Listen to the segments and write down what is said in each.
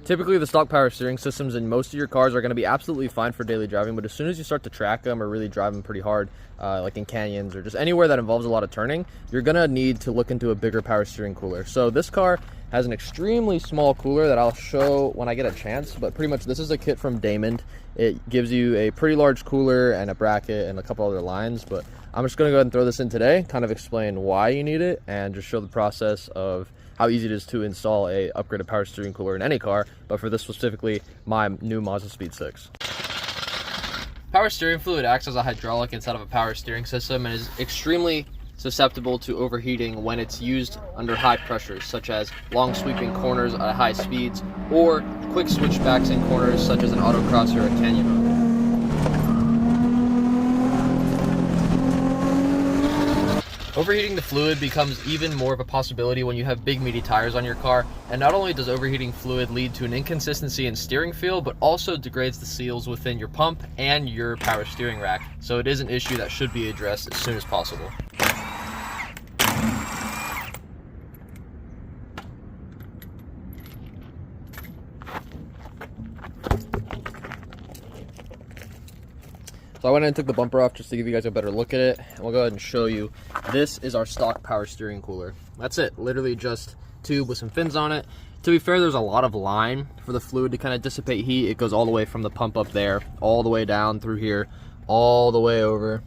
Typically, the stock power steering systems in most of your cars are going to be absolutely fine for daily driving, but as soon as you start to track them or really drive them pretty hard, like in canyons or just anywhere that involves a lot of turning, you're going to need to look into a bigger power steering cooler. So this car has an extremely small cooler that I'll show when I get a chance, but pretty much this is a kit from Damond. It gives you a pretty large cooler and a bracket and a couple other lines, but I'm just going to go ahead and throw this in today, kind of explain why you need it, and just show the process of how easy it is to install a upgraded power steering cooler in any car, but for this specifically, my new Mazdaspeed 6. Power steering fluid acts as a hydraulic inside of a power steering system and is extremely susceptible to overheating when it's used under high pressures, such as long sweeping corners at high speeds or quick switchbacks in corners such as an autocross or a canyon run. Overheating the fluid becomes even more of a possibility when you have big meaty tires on your car, and not only does overheating fluid lead to an inconsistency in steering feel, but also degrades the seals within your pump and your power steering rack. So it is an issue that should be addressed as soon as possible. So I went in and took the bumper off just to give you guys a better look at it, and we'll go ahead and show you. This is our stock power steering cooler. That's it, literally just tube with some fins on it. To be fair, there's a lot of line for the fluid to kind of dissipate heat. It goes all the way from the pump up there, all the way down through here, all the way over,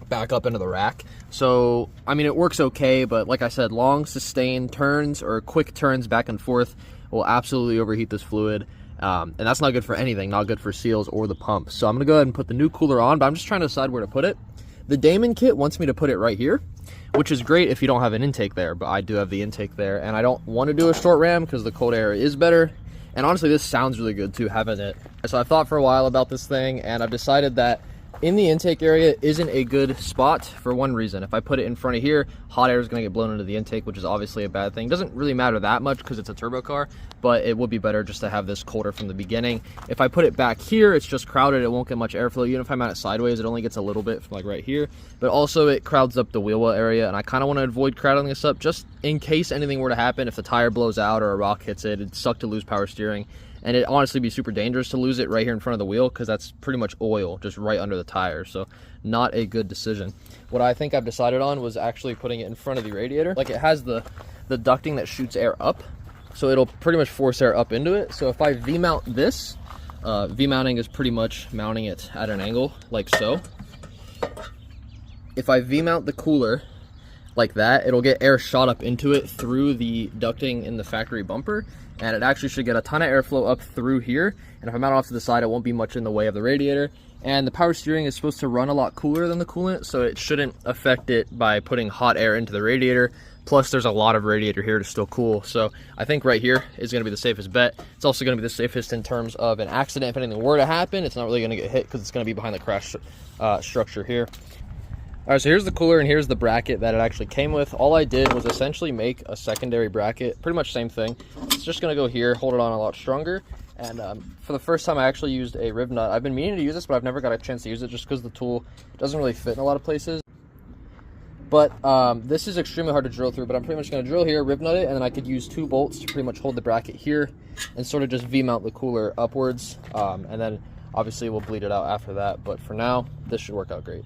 back up into the rack. So, I mean, it works okay, but like I said, long sustained turns or quick turns back and forth will absolutely overheat this fluid. And that's not good for anything, not good for seals or the pump. So I'm going to go ahead and put the new cooler on, but I'm just trying to decide where to put it. The Damond kit wants me to put it right here, which is great if you don't have an intake there, but I do have the intake there, and I don't want to do a short ram because the cold air is better. And honestly, this sounds really good too, having it. So I've thought for a while about this thing, and I've decided that in the intake area isn't a good spot for one reason. If I put it in front of here, hot air is going to get blown into the intake, which is obviously a bad thing. Doesn't really matter that much because it's a turbo car, but it would be better just to have this colder from the beginning. If I put it back here, it's just crowded. It won't get much airflow. Even if I mount it sideways, it only gets a little bit from like right here, but also it crowds up the wheel well area, and I kind of want to avoid crowding this up just in case anything were to happen. If the tire blows out or a rock hits it, it'd suck to lose power steering. And it honestly be super dangerous to lose it right here in front of the wheel because that's pretty much oil just right under the tire. So not a good decision. What I think I've decided on was actually putting it in front of the radiator. Like, it has the ducting that shoots air up, so it'll pretty much force air up into it. So if I V-mount this, V-mounting is pretty much mounting it at an angle like so. If I V-mount the cooler like that, it'll get air shot up into it through the ducting in the factory bumper, and it actually should get a ton of airflow up through here. And if I mount it off to the side, it won't be much in the way of the radiator. And the power steering is supposed to run a lot cooler than the coolant, so it shouldn't affect it by putting hot air into the radiator. Plus, there's a lot of radiator here to still cool. So I think right here is going to be the safest bet. It's also going to be the safest in terms of an accident. If anything were to happen, it's not really going to get hit because it's going to be behind the crash structure here. All right, so here's the cooler and here's the bracket that it actually came with. All I did was essentially make a secondary bracket, pretty much same thing. It's just gonna go here, hold it on a lot stronger. And for the first time, I actually used a rib nut. I've been meaning to use this, but I've never got a chance to use it just because the tool doesn't really fit in a lot of places. But this is extremely hard to drill through, but I'm pretty much gonna drill here, rib nut it, and then I could use 2 bolts to pretty much hold the bracket here and sort of just V-mount the cooler upwards. And then obviously we'll bleed it out after that, but for now, this should work out great.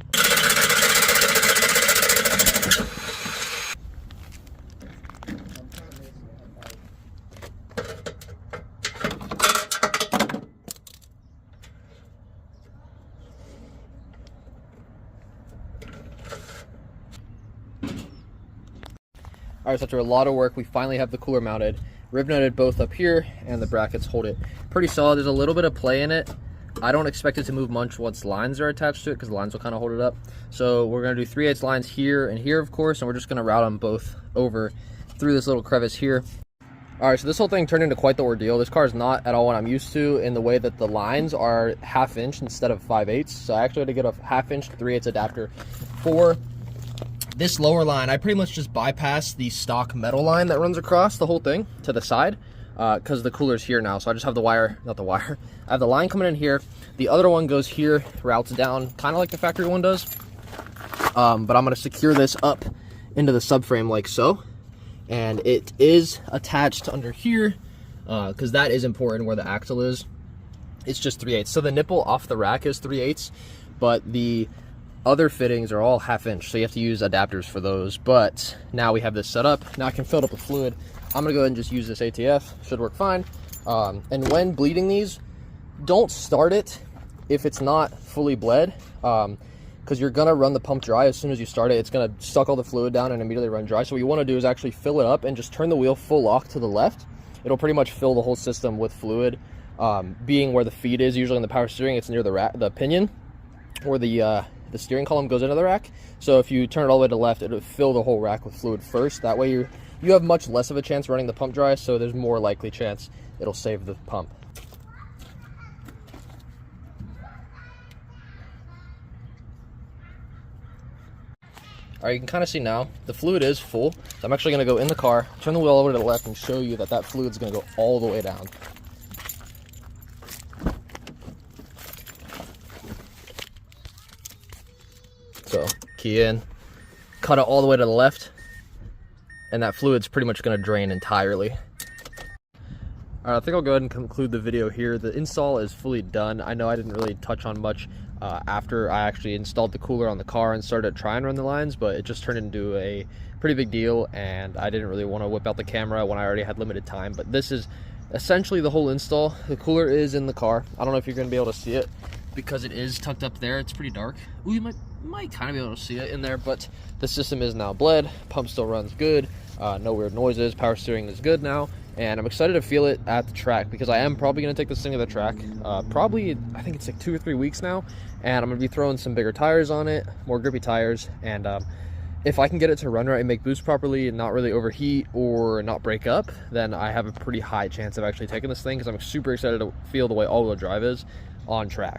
Alright, so after a lot of work, we finally have the cooler mounted. Rib nutted both up here, and the brackets hold it pretty solid. There's a little bit of play in it. I don't expect it to move much once lines are attached to it because the lines will kind of hold it up. So we're going to do 3/8 lines here and here, of course, and we're just going to route them both over through this little crevice here. Alright, so this whole thing turned into quite the ordeal. This car is not at all what I'm used to in the way that the lines are 1/2 inch instead of 5/8. So I actually had to get a 1/2 inch 3/8 adapter for this lower line. I pretty much just bypassed the stock metal line that runs across the whole thing to the side because the cooler's here now. So I just have the wire, not the wire. I have the line coming in here. The other one goes here, routes down, kind of like the factory one does. But I'm going to secure this up into the subframe like so. And it is attached under here because that is important where the axle is. It's just 3/8. So the nipple off the rack is 3/8, but the other fittings are all 1/2 inch, so you have to use adapters for those. But now we have this set up. Now I can fill it up with fluid. I'm gonna go ahead and just use this ATF. Should work fine. And when bleeding these, don't start it if it's not fully bled, because you're gonna run the pump dry as soon as you start it. It's gonna suck all the fluid down and immediately run dry. So what you want to do is actually fill it up and just turn the wheel full lock to the left. It'll pretty much fill the whole system with fluid. Being where the feed is, usually in the power steering, it's near the pinion, where the steering column goes into the rack. So if you turn it all the way to the left, it'll fill the whole rack with fluid first. That way you have much less of a chance running the pump dry, so there's more likely chance it'll save the pump. All right, you can kind of see now the fluid is full. So I'm actually going to go in the car, turn the wheel over to the left, and show you that fluid's going to go all the way down. So key in, cut it all the way to the left, and that fluid's pretty much going to drain entirely. All right, I think I'll go ahead and conclude the video here. The install is fully done. I know I didn't really touch on much after I actually installed the cooler on the car and started to try and run the lines, but it just turned into a pretty big deal, and I didn't really want to whip out the camera when I already had limited time. But this is essentially the whole install. The cooler is in the car. I don't know if you're going to be able to see it because it is tucked up there. It's pretty dark. Ooh, you might kind of be able to see it in there, but the system is now bled. Pump still runs good. No weird noises. Power steering is good now, and I'm excited to feel it at the track because I am probably going to take this thing to the track. Probably, I think it's like 2 or 3 weeks now, and I'm going to be throwing some bigger tires on it, more grippy tires, and if I can get it to run right and make boost properly and not really overheat or not break up, then I have a pretty high chance of actually taking this thing because I'm super excited to feel the way all-wheel drive is on track.